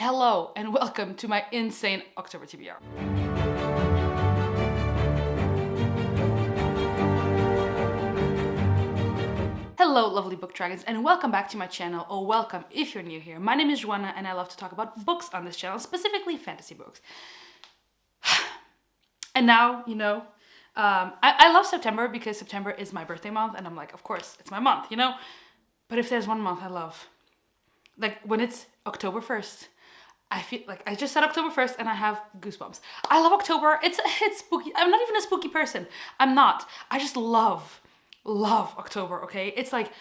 Hello and welcome to my insane October TBR. Hello lovely book dragons and welcome back to my channel, or welcome if you're new here. My name is Joana and I love to talk about books on this channel, specifically fantasy books. And now, I love September because September is my birthday month and I'm like, of course, it's my month, But if there's one month I love, like when it's October 1st, I feel like I just said October 1st and I have goosebumps. I love October. It's spooky. I'm not even a spooky person. I'm not. I just love October, okay? It's like,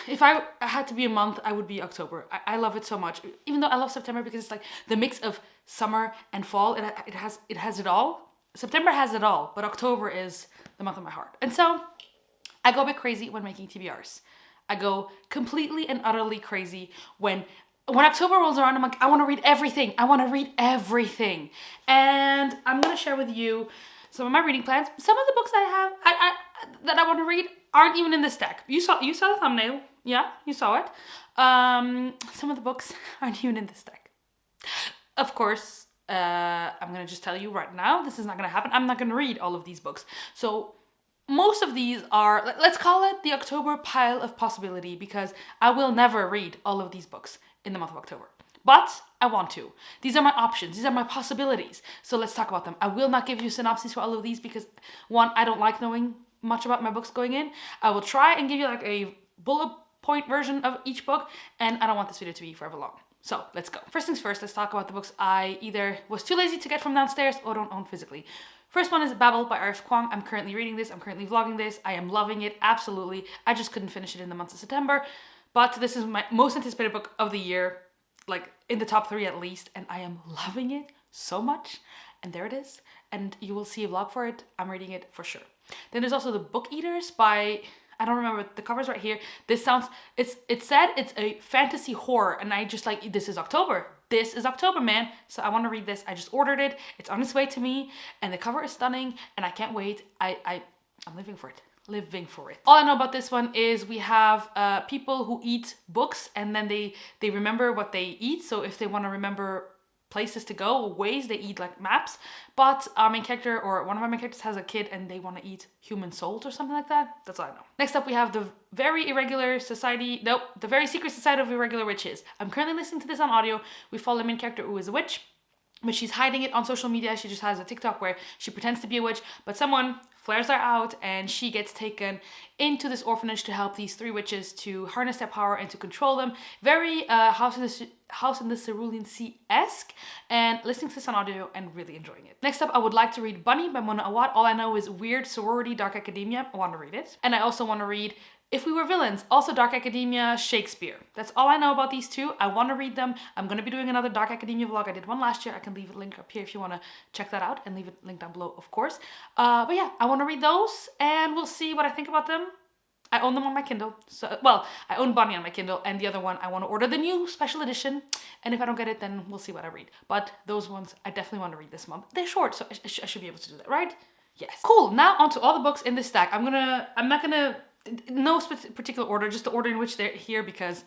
if I had to be a month, I would be October. I love it so much. Even though I love September because it's like the mix of summer and fall. It has it all. September has it all, but October is the month of my heart. And so I go a bit crazy when making TBRs. I go completely and utterly crazy when October rolls around. I'm like, I want to read everything. I want to read everything. And I'm going to share with you some of my reading plans. Some of the books I have that I want to read aren't even in this stack. You saw the thumbnail. Yeah, you saw it. Some of the books aren't even in this stack. Of course, I'm going to just tell you right now, this is not going to happen. I'm not going to read all of these books. So most of these are, let's call it the October pile of possibility, because I will never read all of these books in the month of October. But I want to. These are my options. These are my possibilities. So let's talk about them. I will not give you synopses for all of these because, one, I don't like knowing much about my books going in. I will try and give you like a bullet point version of each book, and I don't want this video to be forever long. So let's go. First things first, let's talk about the books I either was too lazy to get from downstairs or don't own physically. First one is Babel by R.F. Kuang. I'm currently reading this. I'm currently vlogging this. I am loving it. Absolutely. I just couldn't finish it in the month of September. But this is my most anticipated book of the year, like in the top 3 at least. And I am loving it so much. And there it is. And you will see a vlog for it. I'm reading it for sure. Then there's also The Book Eaters by, I don't remember, the cover's right here. It said it's a fantasy horror. And I just like, this is October. This is October, man. So I want to read this. I just ordered it. It's on its way to me. And the cover is stunning. And I can't wait. I'm living for it. Living for it. All I know about this one is we have people who eat books and then they remember what they eat. So if they want to remember places to go or ways, they eat like maps. But our main character, or one of our main characters, has a kid and they want to eat human souls or something like that. That's all I know. Next up we have The Very Secret Society of Irregular Witches. I'm currently listening to this on audio. We follow the main character who is a witch, but she's hiding it on social media. She just has a TikTok where she pretends to be a witch, but someone flares her out and she gets taken into this orphanage to help these 3 witches to harness their power and to control them. Very House in the Cerulean Sea-esque, and listening to this on audio and really enjoying it. Next up, I would like to read Bunny by Mona Awad. All I know is Weird Sorority Dark Academia. I want to read it. And I also want to read If We Were Villains, also Dark Academia, Shakespeare. That's all I know about these 2. I want to read them. I'm going to be doing another Dark Academia vlog. I did one last year. I can leave a link up here if you want to check that out, and leave a link down below, of course. But yeah, I want to read those and we'll see what I think about them. I own them on my Kindle. So, well, I own Bunny on my Kindle, and the other one, I want to order the new special edition. And if I don't get it, then we'll see what I read. But those ones, I definitely want to read this month. They're short, so I should be able to do that, right? Yes. Cool. Now onto all the books in this stack. No particular order, just the order in which they're here because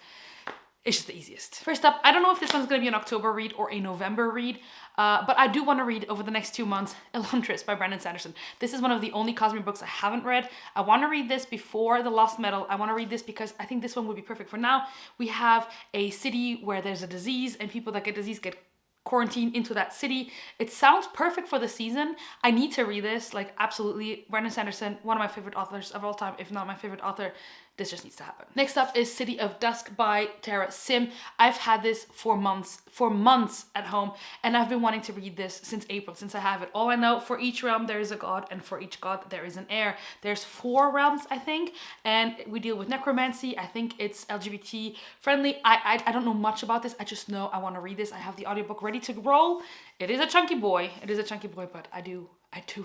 it's just the easiest. First up, I don't know if this one's going to be an October read or a November read, but I do want to read over the next 2 months Elantris by Brandon Sanderson. This is one of the only Cosmere books I haven't read. I want to read this before The Lost Metal. I want to read this because I think this one would be perfect for now. We have a city where there's a disease and people that get disease get quarantined into that city. It sounds perfect for the season. I need to read this, like absolutely. Brandon Sanderson, one of my favorite authors of all time, if not my favorite author. This just needs to happen. Next up is City of Dusk by Tara Sim. I've had this for months at home, and I've been wanting to read this since April, since I have it. All I know, for each realm there is a god, and for each god there is an heir. There's 4 realms, I think, and we deal with necromancy. I think it's LGBT friendly. I don't know much about this. I just know I want to read this. I have the audiobook ready to roll. It is a chunky boy. But I do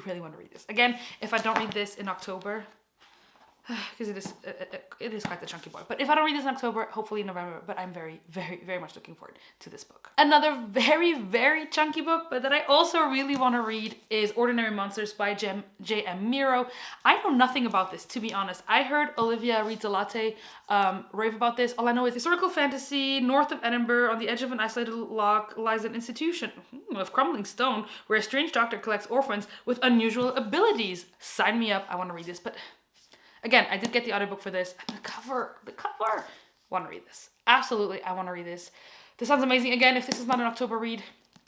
really want to read this. Again, if I don't read this in October, because it is quite the chunky boy. But if I don't read this in October, hopefully in November. But I'm very, very, very much looking forward to this book. Another very, very chunky book, but that I also really want to read is Ordinary Monsters by J.M. Miro. I know nothing about this, to be honest. I heard Olivia Reads a Latte rave about this. All I know is historical fantasy. North of Edinburgh, on the edge of an isolated loch, lies an institution of crumbling stone where a strange doctor collects orphans with unusual abilities. Sign me up. I want to read this, but again, I did get the audiobook for this. And the cover. Want to read this. Absolutely, I want to read this. This sounds amazing. Again, if this is not an October read,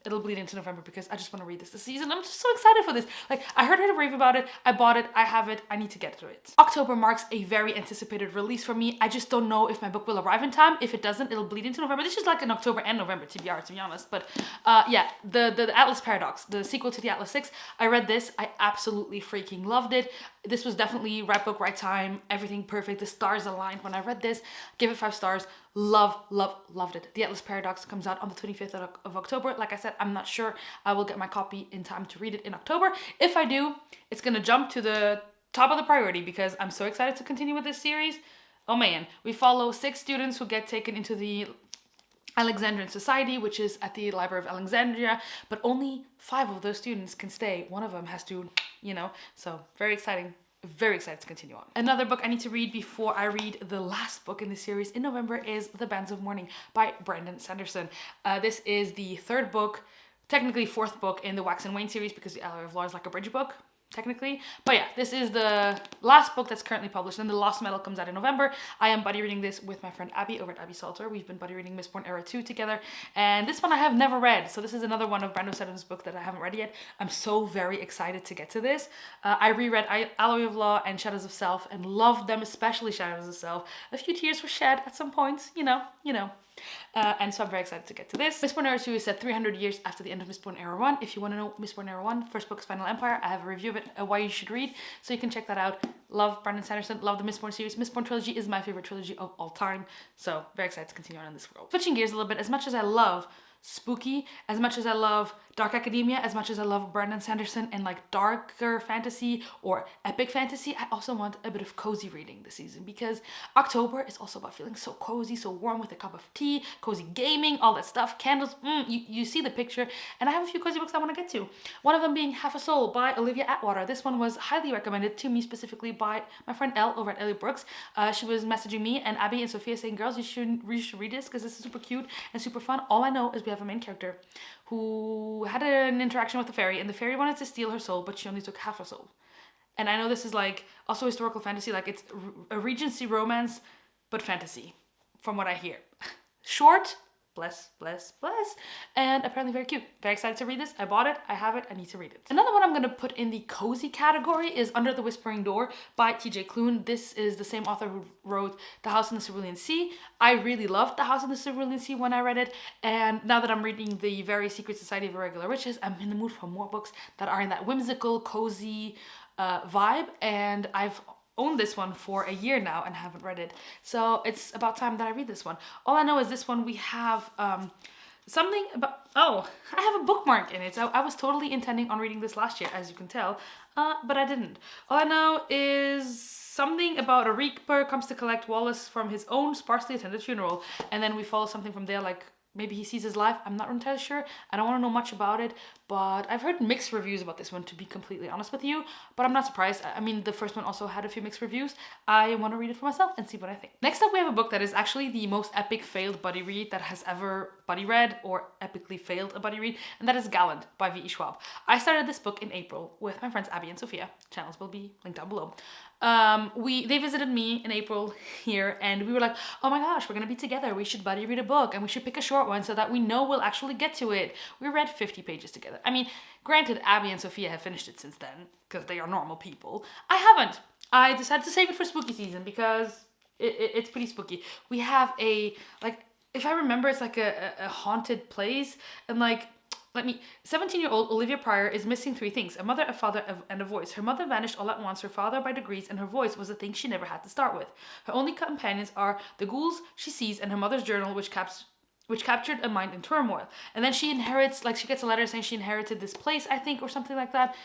it'll bleed into November because I just want to read this season. I'm just so excited for this. Like, I heard her rave about it. I bought it. I have it. I need to get through it. October marks a very anticipated release for me. I just don't know if my book will arrive in time. If it doesn't, it'll bleed into November. This is like an October and November TBR, to be honest. But yeah, the Atlas Paradox, the sequel to the Atlas 6. I read this. I absolutely freaking loved it. This was definitely right book, right time. Everything perfect. The stars aligned when I read this. Give it 5 stars. Loved it. The Atlas Paradox comes out on the 25th of October. Like I said, I'm not sure I will get my copy in time to read it in October. If I do, it's gonna jump to the top of the priority because I'm so excited to continue with this series. Oh man, we follow 6 students who get taken into the Alexandrian Society, which is at the Library of Alexandria, but only 5 of those students can stay. One of them has to, so very exciting. Very excited to continue on. Another book I need to read before I read the last book in the series in November is The Bands of Mourning by Brandon Sanderson. This is the 3rd book, technically 4th book in the Wax and Wayne series because the Alloy of Law is like a bridge book, technically. But yeah, this is the last book that's currently published, and The Lost Metal comes out in November. I am buddy reading this with my friend Abby over at Abby Salter. We've been buddy reading Mistborn Era 2 together, and this one I have never read, so this is another one of Brandon Sanderson's book that I haven't read yet. I'm so very excited to get to this. I reread Alloy of Law and Shadows of Self and loved them, especially Shadows of Self. A few tears were shed at some points, you know. And so I'm very excited to get to this. Mistborn Era 2 is set 300 years after the end of Mistborn Era 1. If you want to know Mistborn Era 1, first book is Final Empire. I have a review of it, why you should read, so you can check that out. Love Brandon Sanderson, love the Mistborn series. Mistborn trilogy is my favorite trilogy of all time, so very excited to continue on in this world. Switching gears a little bit, as much as I love spooky, as much as I love dark academia, as much as I love Brandon Sanderson and like darker fantasy or epic fantasy, I also want a bit of cozy reading this season because October is also about feeling so cozy, so warm with a cup of tea, cozy gaming, all that stuff, candles, you see the picture. And I have a few cozy books I want to get to. One of them being Half a Soul by Olivia Atwater. This one was highly recommended to me specifically by my friend Elle over at Elle Brooks. She was messaging me and Abby and Sophia saying, girls, you should read this because this is super cute and super fun. All I know is we have a main character who had an interaction with the fairy, and the fairy wanted to steal her soul, but she only took half a soul. And I know this is like also historical fantasy, like it's a Regency romance, but fantasy, from what I hear. Short, bless, and apparently very cute. Very excited to read this. I bought it, I have it, I need to read it. Another one I'm going to put in the cozy category is Under the Whispering Door by T.J. Klune. This is the same author who wrote The House in the Cerulean Sea. I really loved The House in the Cerulean Sea when I read it, and now that I'm reading The Very Secret Society of Irregular Riches, I'm in the mood for more books that are in that whimsical, cozy vibe, and I've owned this one for a year now and haven't read it, so it's about time that I read this one. All I know is this one we have something about, I have a bookmark in it. So I was totally intending on reading this last year, as you can tell, but I didn't. All I know is something about a reaper comes to collect Wallace from his own sparsely attended funeral, and then we follow something from there, like maybe he sees his life. I'm not entirely sure. I don't want to know much about it, but I've heard mixed reviews about this one, to be completely honest with you, but I'm not surprised. I mean, the first one also had a few mixed reviews. I want to read it for myself and see what I think. Next up, we have a book that is actually the most epic failed buddy read that has ever buddy read or epically failed a buddy read, and that is Gallant by V.E. Schwab. I started this book in April with my friends Abby and Sophia. Channels will be linked down below. They visited me in April here, and we were like, oh my gosh, we're gonna be together, we should buddy read a book, and we should pick a short one so that we know we'll actually get to it. We read 50 pages together. I mean, granted, Abby and Sophia have finished it since then because they are normal people. I haven't. I decided to save it for spooky season because it's pretty spooky. We have a, like, if I remember, it's like a haunted place, and like, 17-year-old Olivia Pryor is missing 3 things: a mother, a father, and a voice. Her mother vanished all at once, her father by degrees, and her voice was a thing she never had to start with. Her only companions are the ghouls she sees and her mother's journal, which captured a mind in turmoil. And then she inherits, like, she gets a letter saying she inherited this place, I think, or something like that.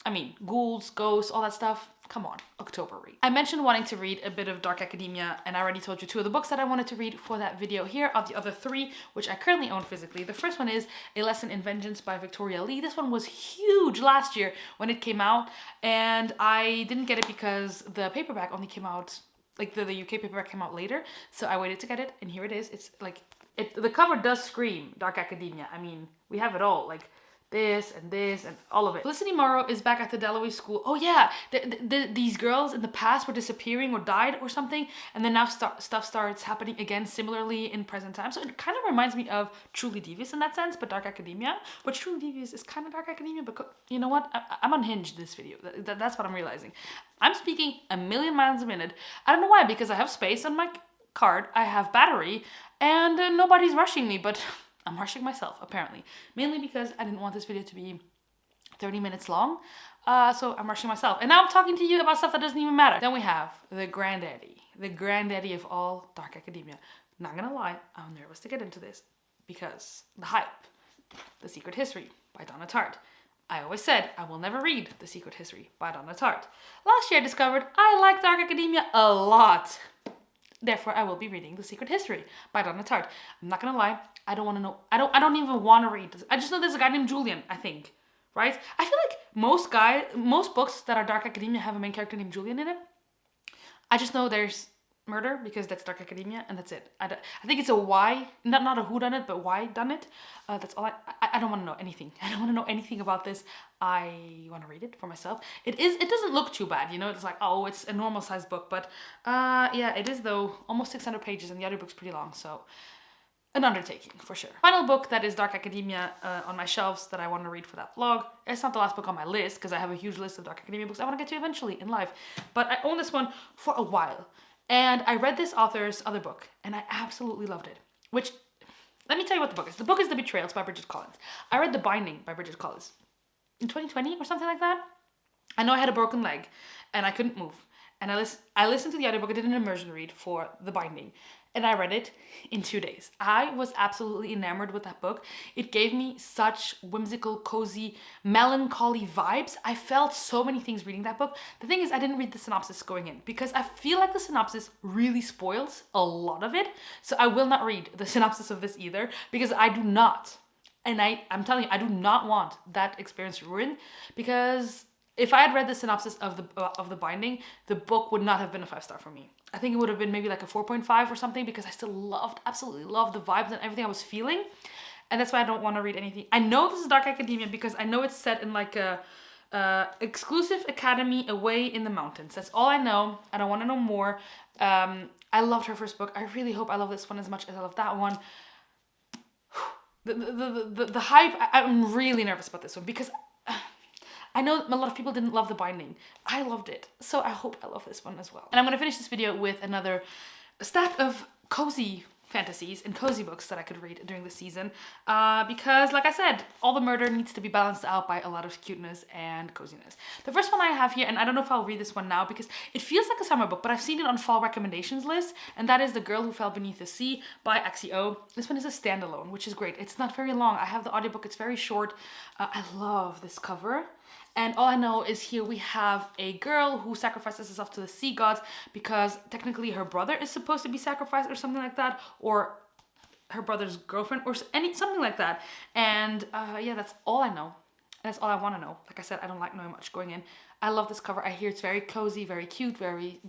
I mean, ghouls, ghosts, all that stuff. Come on, October read. I mentioned wanting to read a bit of dark academia, and I already told you 2 of the books that I wanted to read for that video. Here are the other 3, which I currently own physically. The first one is A Lesson in Vengeance by Victoria Lee. This one was huge last year when it came out, and I didn't get it because the paperback only came out, like the UK paperback came out later, so I waited to get it, and here it is. It's like, the cover does scream dark academia. I mean, we have it all, like this and all of it. Felicity Morrow is back at the Dalloway School. Oh yeah, these girls in the past were disappearing or died or something, and then now stuff starts happening again similarly in present time. So it kind of reminds me of Truly Devious in that sense, but dark academia. But Truly Devious is kind of dark academia, but you know what? I'm unhinged this video. That's what I'm realizing. I'm speaking a million miles a minute. I don't know why, because I have space on my card, I have battery, and nobody's rushing me, but I'm rushing myself, apparently. Mainly because I didn't want this video to be 30 minutes long. So I'm rushing myself. And now I'm talking to you about stuff that doesn't even matter. Then we have the granddaddy of all dark academia. Not gonna lie, I'm nervous to get into this because the hype. The Secret History by Donna Tartt. I always said I will never read The Secret History by Donna Tartt. Last year I discovered I like dark academia a lot. Therefore, I will be reading The Secret History by Donna Tartt. I'm not gonna lie, I don't want to know. I don't even want to read this. I just know there's a guy named Julian, I think, right? I feel like most books that are dark academia have a main character named Julian in it. I just know there's murder because that's dark academia, and that's it. I think it's a why, not a who done it, but why done it. That's all. I don't want to know anything. I don't want to know anything about this. I want to read it for myself. It doesn't look too bad, you know. It's like, oh, it's a normal sized book, but yeah, it is though. Almost 600 pages, and the other book's pretty long, so an undertaking for sure. Final book that is dark academia on my shelves that I want to read for that vlog. It's not the last book on my list because I have a huge list of dark academia books I want to get to eventually in life, but I own this one for a while. And I read this author's other book, and I absolutely loved it. Which, let me tell you what the book is. The book is The Betrayals by Bridget Collins. I read The Binding by Bridget Collins in 2020 or something like that. I know I had a broken leg, and I couldn't move. And I listened to the audiobook. I did an immersion read for The Binding, and I read it in 2 days. I was absolutely enamored with that book. It gave me such whimsical, cozy, melancholy vibes. I felt so many things reading that book. The thing is, I didn't read the synopsis going in because I feel like the synopsis really spoils a lot of it. So I will not read the synopsis of this either because I do not, and I'm telling you, I do not want that experience ruined, because if I had read the synopsis of the Binding, the book would not have been a 5-star for me. I think it would have been maybe like a 4.5 or something, because I still absolutely loved the vibes and everything I was feeling. And that's why I don't want to read anything. I know this is dark academia because I know it's set in like a exclusive academy away in the mountains. That's all I know. I don't want to know more. I loved her first book. I really hope I love this one as much as I love that one. The hype, I'm really nervous about this one because I know a lot of people didn't love The Binding. I loved it. So I hope I love this one as well. And I'm going to finish this video with another stack of cozy fantasies and cozy books that I could read during the season. Because, like I said, all the murder needs to be balanced out by a lot of cuteness and coziness. The first one I have here, and I don't know if I'll read this one now because it feels like a summer book, but I've seen it on fall recommendations list, and that is The Girl Who Fell Beneath the Sea by Axio. This one is a standalone, which is great. It's not very long. I have the audiobook. It's very short. I love this cover. And all I know is here we have a girl who sacrifices herself to the sea gods because technically her brother is supposed to be sacrificed or something like that, or her brother's girlfriend or something like that. And yeah, that's all I know. And that's all I want to know. Like I said, I don't like knowing much going in. I love this cover. I hear it's very cozy, very cute, very,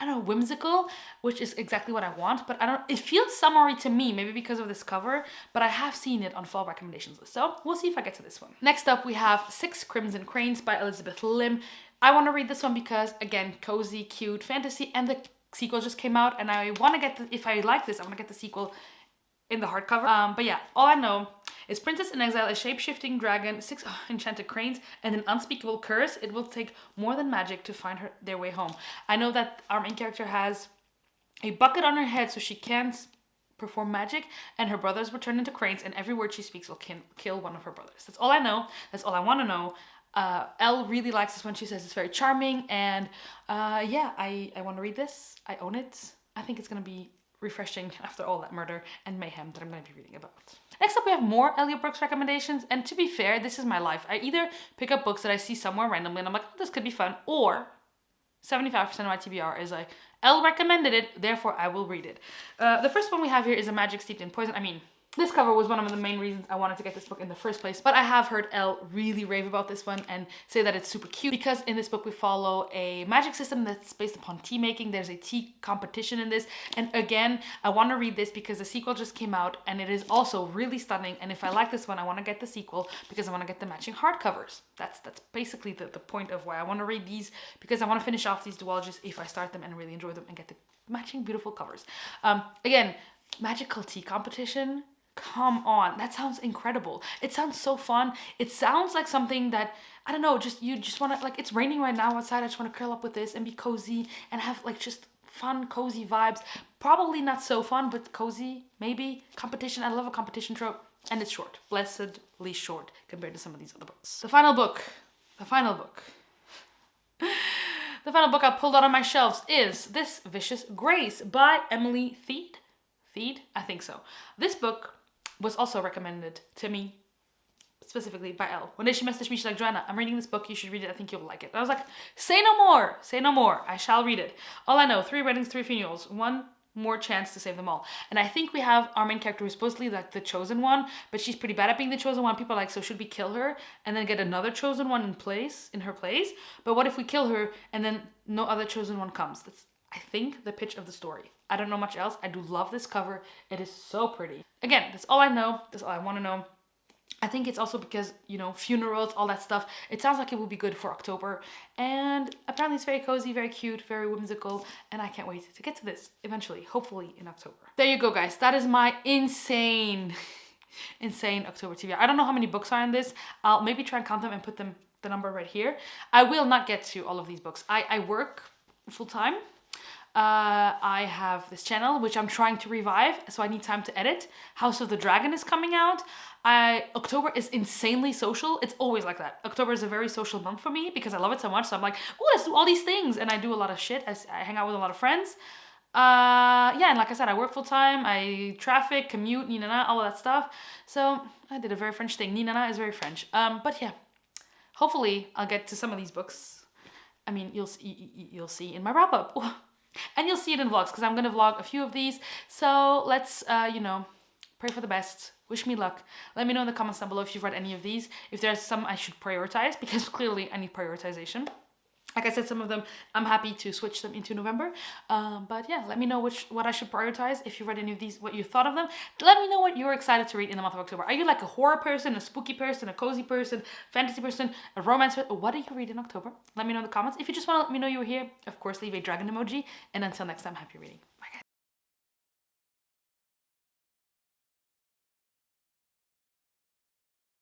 I don't know, whimsical, which is exactly what I want. But it feels summery to me, maybe because of this cover, but I have seen it on fall recommendations list. So we'll see if I get to this one. Next up, we have 6 Crimson Cranes by Elizabeth Lim. I want to read this one because, again, cozy, cute, fantasy, and the sequel just came out. And I want to get, if I like this, I want to get the sequel in the hardcover. But yeah, all I know is Princess in Exile, a shape-shifting dragon, 6 enchanted cranes, and an unspeakable curse. It will take more than magic to find their way home. I know that our main character has a bucket on her head so she can't perform magic, and her brothers were turned into cranes, and every word she speaks will kill one of her brothers. That's all I know. That's all I want to know. Elle really likes this one. She says it's very charming, and yeah, I want to read this. I own it. I think it's going to be refreshing after all that murder and mayhem that I'm going to be reading about. Next up, we have more Elliot Brooks recommendations, and to be fair, this is my life. I either pick up books that I see somewhere randomly and I'm like, oh, this could be fun, or 75% of my TBR is like, Elle recommended it, therefore I will read it. The first one we have here is A Magic Steeped in Poison. I mean, this cover was one of the main reasons I wanted to get this book in the first place, but I have heard Elle really rave about this one and say that it's super cute because in this book we follow a magic system that's based upon tea making. There's a tea competition in this, and again, I want to read this because the sequel just came out and it is also really stunning, and if I like this one, I want to get the sequel because I want to get the matching hardcovers. That's basically the point of why I want to read these, because I want to finish off these duologies if I start them and really enjoy them and get the matching beautiful covers. Again, magical tea competition. Come on, that sounds incredible. It sounds so fun. It sounds like something that, I don't know, you just want to, like, it's raining right now outside. I just want to curl up with this and be cozy and have like just fun, cozy vibes. Probably not so fun, but cozy, maybe. Competition, I love a competition trope. And it's short, blessedly short compared to some of these other books. The final book I pulled out of my shelves is This Vicious Grace by Emily Thied? Thied? I think so. This book was also recommended to me specifically by Elle. One day she messaged me, she's like, Joana, I'm reading this book, you should read it, I think you'll like it. And I was like, say no more, I shall read it. All I know, 3 weddings, 3 funerals, 1 more chance to save them all. And I think we have our main character who's supposedly like the chosen one, but she's pretty bad at being the chosen one. People are like, so should we kill her and then get another chosen one in her place? But what if we kill her and then no other chosen one comes? That's, I think, the pitch of the story. I don't know much else. I do love this cover. It is so pretty. Again, that's all I know. That's all I want to know. I think it's also because, you know, funerals, all that stuff. It sounds like it would be good for October. And apparently it's very cozy, very cute, very whimsical. And I can't wait to get to this eventually, hopefully in October. There you go, guys. That is my insane October TBR. I don't know how many books are in this. I'll maybe try and count them and put them the number right here. I will not get to all of these books. I work full time. I have this channel which I'm trying to revive, so I need time to edit. House of the Dragon is coming out. October is insanely social. It's always like that. October is a very social month for me because I love it so much. So I'm like, oh, let's do all these things, and I do a lot of shit. I hang out with a lot of friends. Yeah, and like I said, I work full time. I traffic, commute, nina, all of that stuff. So I did a very French thing. Nina is very French. But yeah, hopefully I'll get to some of these books. I mean, you'll see in my wrap up. And you'll see it in vlogs because I'm going to vlog a few of these. So let's, you know, pray for the best. Wish me luck. Let me know in the comments down below if you've read any of these. If there's some I should prioritize, because clearly I need prioritization. Like I said, some of them, I'm happy to switch them into November. But yeah, let me know what I should prioritize. If you've read any of these, what you thought of them. Let me know what you're excited to read in the month of October. Are you like a horror person, a spooky person, a cozy person, fantasy person, a romance person? What do you read in October? Let me know in the comments. If you just want to let me know you were here, of course, leave a dragon emoji. And until next time, happy reading.